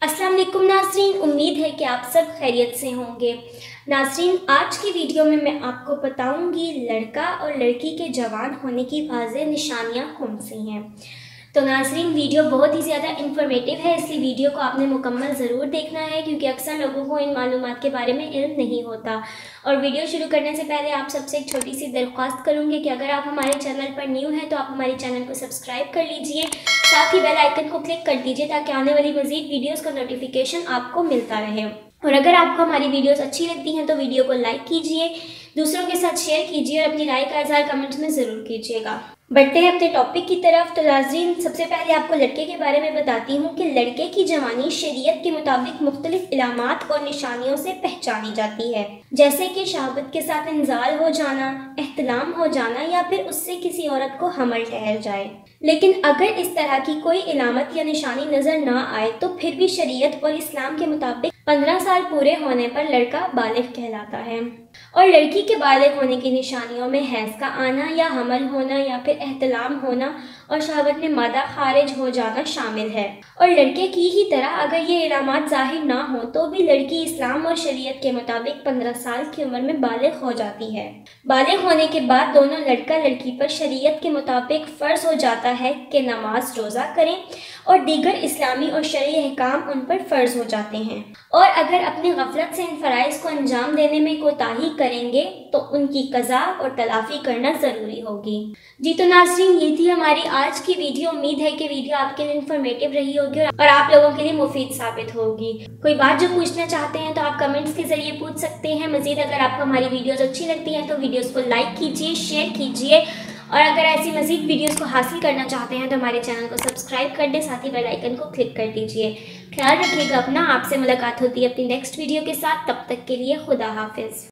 अस्सलाम वालेकुम नाज़रीन, उम्मीद है कि आप सब खैरियत से होंगे। नाज़रीन, आज की वीडियो में मैं आपको बताऊंगी लड़का और लड़की के जवान होने की वाज़ेह निशानियां कौन सी हैं। तो नाज़रीन, वीडियो बहुत ही ज़्यादा इन्फॉर्मेटिव है, इसलिए वीडियो को आपने मुकम्मल ज़रूर देखना है क्योंकि अक्सर लोगों को इन मालूमात के बारे में इल्म नहीं होता। और वीडियो शुरू करने से पहले आप सबसे एक छोटी सी दरख्वास्त करूँगी कि अगर आप हमारे चैनल पर न्यू हैं तो आप हमारे चैनल को सब्सक्राइब कर लीजिए, साथ ही बेल आइकन को क्लिक कर दीजिए ताकि आने वाली मज़ीद वीडियोज़ का नोटिफिकेशन आपको मिलता रहे। और अगर आपको हमारी वीडियोस अच्छी लगती हैं तो वीडियो को लाइक कीजिए, दूसरों के साथ शेयर कीजिए और अपनी राय का इज़हार कमेंट्स में ज़रूर कीजिएगा। बढ़ते हैं अपने टॉपिक की तरफ। तो नाज़रीन, सबसे पहले आपको लड़के के बारे में बताती हूँ कि लड़के की जवानी शरीयत के मुताबिक मुख्तलिफ इलामात और निशानियों से पहचानी जाती है, जैसे कि शहावत के साथ इंजाल हो जाना, एहतलाम हो जाना या फिर उससे किसी औरत को हमल ठहर जाए। लेकिन अगर इस तरह की कोई इलामत या निशानी नज़र ना आए तो फिर भी शरीयत और इस्लाम के मुताबिक 15 साल पूरे होने पर लड़का बालिग कहलाता है। और लड़की के बालिग होने की निशानियों में हैज़ का आना या हमल होना या फिर एहतलाम होना और शहावत में मादा खारिज हो जाना शामिल है। और लड़के की ही तरह अगर ये इलामात ज़ाहिर ना हो तो भी लड़की इस्लाम और शरीयत के मुताबिक 15 साल की उम्र में बालिग हो जाती है। बालिग होने के बाद दोनों लड़का लड़की पर शरीयत के मुताबिक फ़र्ज हो जाता है कि नमाज रोज़ा करें और दीगर इस्लामी और शरई अहकाम उन पर फ़र्ज हो जाते हैं। और अगर अपनी गफलत से इन फ़राइज़ को अंजाम देने में कोताही करेंगे तो उनकी कज़ा और तलाफ़ी करना ज़रूरी होगी। जी तो नाज़रीन, ये थी हमारी आज की वीडियो। उम्मीद है कि वीडियो आपके लिए इन्फॉर्मेटिव रही होगी और आप लोगों के लिए मुफीद साबित होगी। कोई बात जो पूछना चाहते हैं तो आप कमेंट्स के ज़रिए पूछ सकते हैं। मज़ीद अगर आपको हमारी वीडियोज़ अच्छी लगती हैं तो वीडियोज़ को लाइक कीजिए, शेयर कीजिए और अगर ऐसी मज़ीद वीडियोस को हासिल करना चाहते हैं तो हमारे चैनल को सब्सक्राइब कर दें, साथ ही बेल आइकन को क्लिक कर दीजिए। ख्याल रखिएगा अपना। आपसे मुलाकात होती है अपनी नेक्स्ट वीडियो के साथ। तब तक के लिए खुदा हाफिज़।